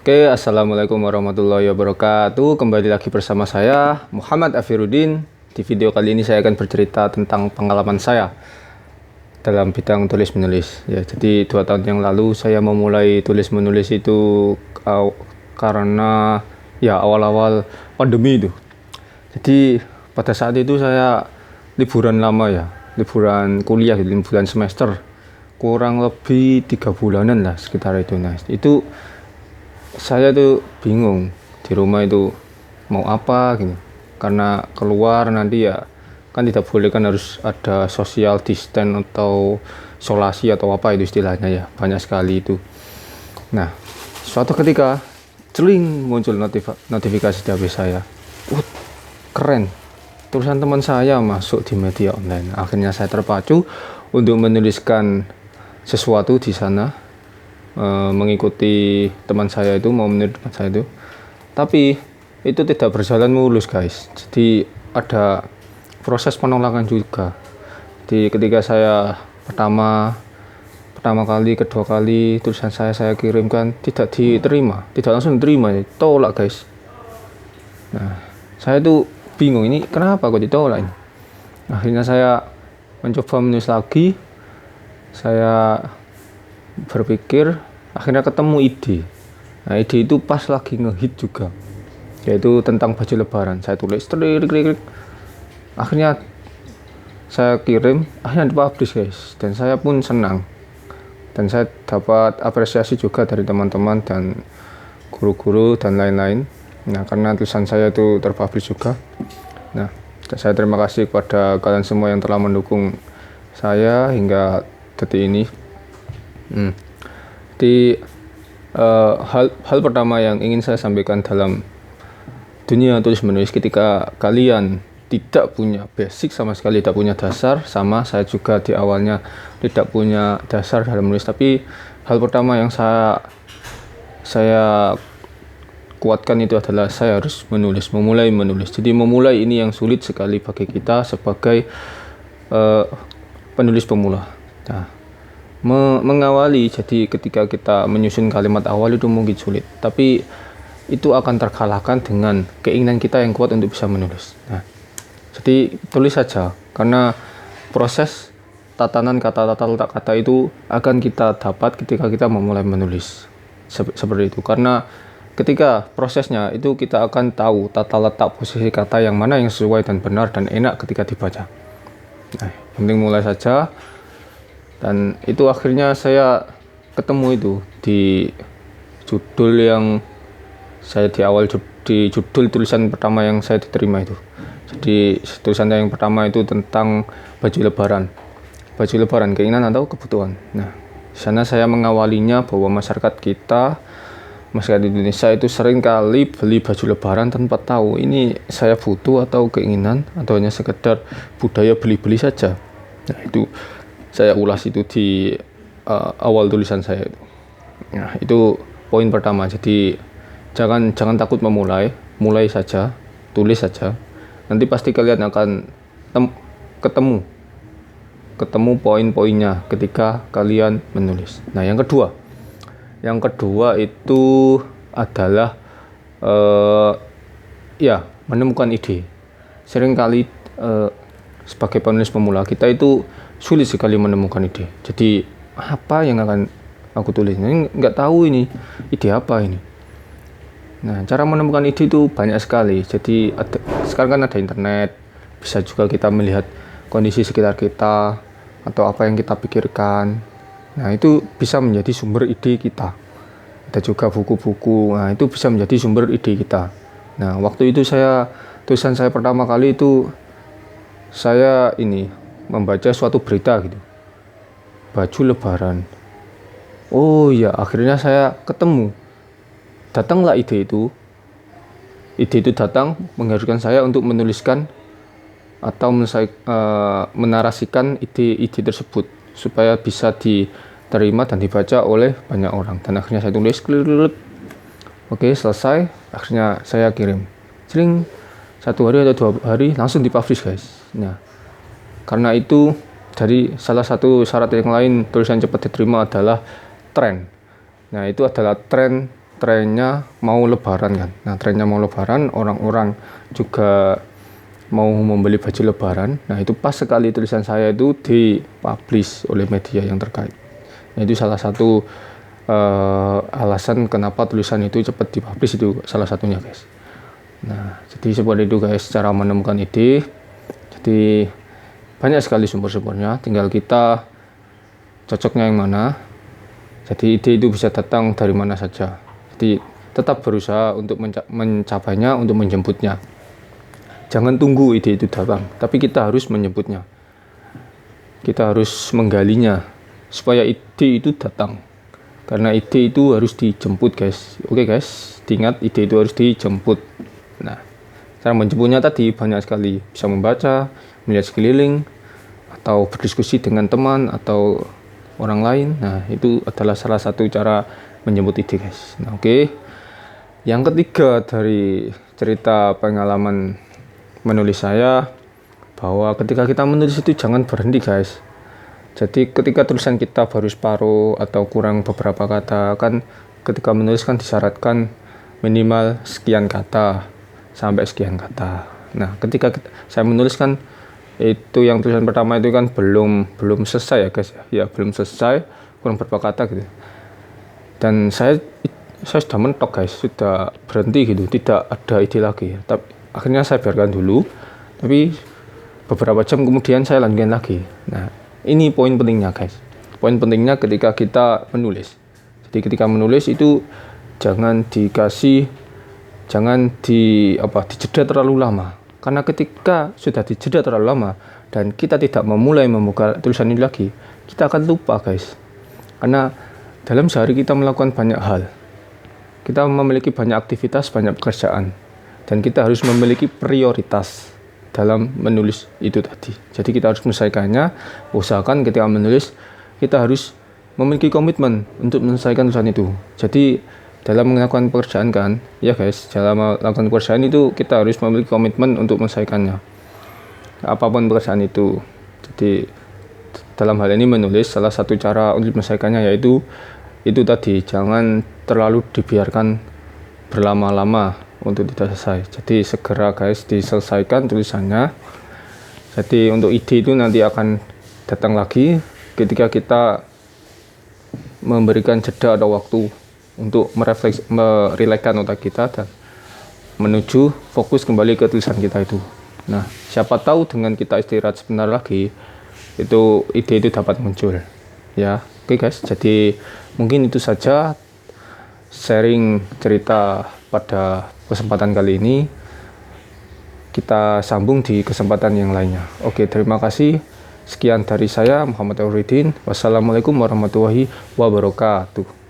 Oke, assalamualaikum warahmatullahi wabarakatuh. Kembali lagi bersama saya Muhammad Afiruddin. Di video kali ini saya akan bercerita tentang pengalaman saya dalam bidang tulis menulis. Ya, jadi 2 tahun yang lalu saya memulai tulis menulis itu karena ya awal-awal pandemi itu. Jadi pada saat itu saya liburan lama ya, liburan kuliah, liburan semester, kurang lebih 3 bulanan lah sekitar itu. Nah, itu saya tuh bingung di rumah itu mau apa gitu, karena keluar nanti ya kan tidak boleh, kan harus ada social distance atau isolasi atau apa itu istilahnya ya, banyak sekali itu. Nah, suatu ketika celing muncul notifikasi di HP saya. Keren, tulisan teman saya masuk di media online. Akhirnya saya terpacu untuk menuliskan sesuatu di sana, mengikuti teman saya itu, mau meniru teman saya itu. Tapi itu tidak berjalan mulus guys, jadi ada proses penolakan juga. Jadi ketika saya pertama kali, kedua kali tulisan saya kirimkan, tidak diterima, tidak langsung diterima, tolak guys. Nah, saya tuh bingung, ini kenapa kok ditolak ini. Akhirnya saya mencoba menulis lagi. Saya berpikir, akhirnya ketemu ide. Nah, ide itu pas lagi ngehit juga, yaitu tentang baju lebaran. Saya tulis akhirnya saya kirim, akhirnya dipublish guys, dan saya pun senang, dan saya dapat apresiasi juga dari teman-teman dan guru-guru dan lain-lain. Nah, karena tulisan saya itu terpublish juga. Nah, saya terima kasih kepada kalian semua yang telah mendukung saya hingga detik ini. Jadi hal pertama yang ingin saya sampaikan dalam dunia tulis menulis, ketika kalian tidak punya basic sama sekali, tidak punya dasar, sama saya juga di awalnya tidak punya dasar dalam menulis, tapi hal pertama yang saya kuatkan itu adalah saya harus memulai menulis. Jadi memulai ini yang sulit sekali bagi kita sebagai penulis pemula. Nah, mengawali, jadi ketika kita menyusun kalimat awal itu mungkin sulit, tapi itu akan terkalahkan dengan keinginan kita yang kuat untuk bisa menulis. Nah, jadi tulis saja, karena proses tatanan kata, tata letak kata itu akan kita dapat ketika kita memulai menulis seperti itu. Karena ketika prosesnya itu kita akan tahu tata letak posisi kata yang mana yang sesuai dan benar dan enak ketika dibaca. Nah, yang penting mulai saja. Dan itu akhirnya saya ketemu itu di judul yang saya di awal, di judul tulisan pertama yang saya diterima itu. Jadi tulisan yang pertama itu tentang baju lebaran, keinginan atau kebutuhan. Nah, di sana saya mengawalinya bahwa masyarakat Indonesia itu sering kali beli baju lebaran tanpa tahu ini saya butuh atau keinginan, atau hanya sekedar budaya beli-beli saja. Nah, itu saya ulas itu di awal tulisan saya itu. Nah, itu poin pertama. Jadi jangan takut memulai, mulai saja, tulis saja. Nanti pasti kalian akan ketemu poin-poinnya ketika kalian menulis. Nah, yang kedua itu adalah menemukan ide. Seringkali sebagai penulis pemula kita itu sulit sekali menemukan ide. Jadi apa yang akan aku tulis? Ini nggak tahu ini ide apa ini. Nah, cara menemukan ide itu banyak sekali. Jadi sekarang kan ada internet, bisa juga kita melihat kondisi sekitar kita atau apa yang kita pikirkan. Nah, itu bisa menjadi sumber ide kita. Ada juga buku-buku. Nah, itu bisa menjadi sumber ide kita. Nah, waktu itu tulisan saya pertama kali itu saya membaca suatu berita gitu, baju lebaran. Oh ya, akhirnya saya datanglah ide itu datang mengharuskan saya untuk menuliskan atau menarasikan ide tersebut supaya bisa diterima dan dibaca oleh banyak orang. Dan akhirnya saya tulis, oke, selesai. Akhirnya saya kirim, 1 hari atau 2 hari langsung dipublish guys. Nah, karena itu, dari salah satu syarat yang lain tulisan cepat diterima adalah tren. Nah, itu adalah tren trennya mau lebaran kan. Nah, trennya mau lebaran, orang-orang juga mau membeli baju lebaran. Nah, itu pas sekali tulisan saya itu dipublish oleh media yang terkait. Nah, itu salah satu alasan kenapa tulisan itu cepat dipublish, itu salah satunya guys. Nah, jadi seperti itu guys cara menemukan ide. Jadi banyak sekali sumber-sumbernya, tinggal kita cocoknya yang mana. Jadi ide itu bisa datang dari mana saja. Jadi tetap berusaha untuk mencapainya, untuk menjemputnya. Jangan tunggu ide itu datang, tapi kita harus menjemputnya. Kita harus menggalinya supaya ide itu datang. Karena ide itu harus dijemput guys. Oke guys, diingat ide itu harus dijemput. Nah, cara menjemputnya tadi banyak sekali. Bisa membaca, melihat sekeliling, atau berdiskusi dengan teman atau orang lain. Nah, itu adalah salah satu cara menjemput ide guys. Nah, oke. Yang ketiga dari cerita pengalaman menulis saya, bahwa ketika kita menulis itu jangan berhenti guys. Jadi ketika tulisan kita baru separuh atau kurang beberapa kata, kan ketika menulis kan disyaratkan minimal sekian kata sampai sekian kata. Nah, ketika saya menulis kan itu yang tulisan pertama itu kan belum selesai ya guys ya, belum selesai, kurang beberapa kata gitu. Dan saya sudah mentok guys, sudah berhenti gitu, tidak ada ide lagi. Tapi akhirnya saya biarkan dulu. Tapi beberapa jam kemudian saya lanjutkan lagi. Nah, ini poin pentingnya guys. Poin pentingnya ketika kita menulis. Jadi ketika menulis itu jangan dijeda terlalu lama. Karena ketika sudah dijeda terlalu lama dan kita tidak memulai membuka tulisan ini lagi, kita akan lupa guys. Karena dalam sehari kita melakukan banyak hal. Kita memiliki banyak aktivitas, banyak pekerjaan. Dan kita harus memiliki prioritas dalam menulis itu tadi. Jadi kita harus menyelesaikannya. Usahakan ketika menulis kita harus memiliki komitmen untuk menyelesaikan tulisan itu. Jadi dalam melakukan pekerjaan kan, ya guys, dalam melakukan pekerjaan itu kita harus memiliki komitmen untuk menyelesaikannya. Apapun pekerjaan itu. Jadi dalam hal ini menulis salah satu cara untuk menyelesaikannya yaitu itu tadi, jangan terlalu dibiarkan berlama-lama untuk tidak selesai. Jadi segera guys diselesaikan tulisannya. Jadi untuk ide itu nanti akan datang lagi ketika kita memberikan jeda atau waktu untuk merilekskan otak kita dan menuju fokus kembali ke tulisan kita itu. Nah, siapa tahu dengan kita istirahat sebentar lagi itu ide itu dapat muncul. Ya, oke guys. Jadi mungkin itu saja sharing cerita pada kesempatan kali ini. Kita sambung di kesempatan yang lainnya. Oke, terima kasih. Sekian dari saya, Muhammad Afiruddin. Wassalamualaikum warahmatullahi wabarakatuh.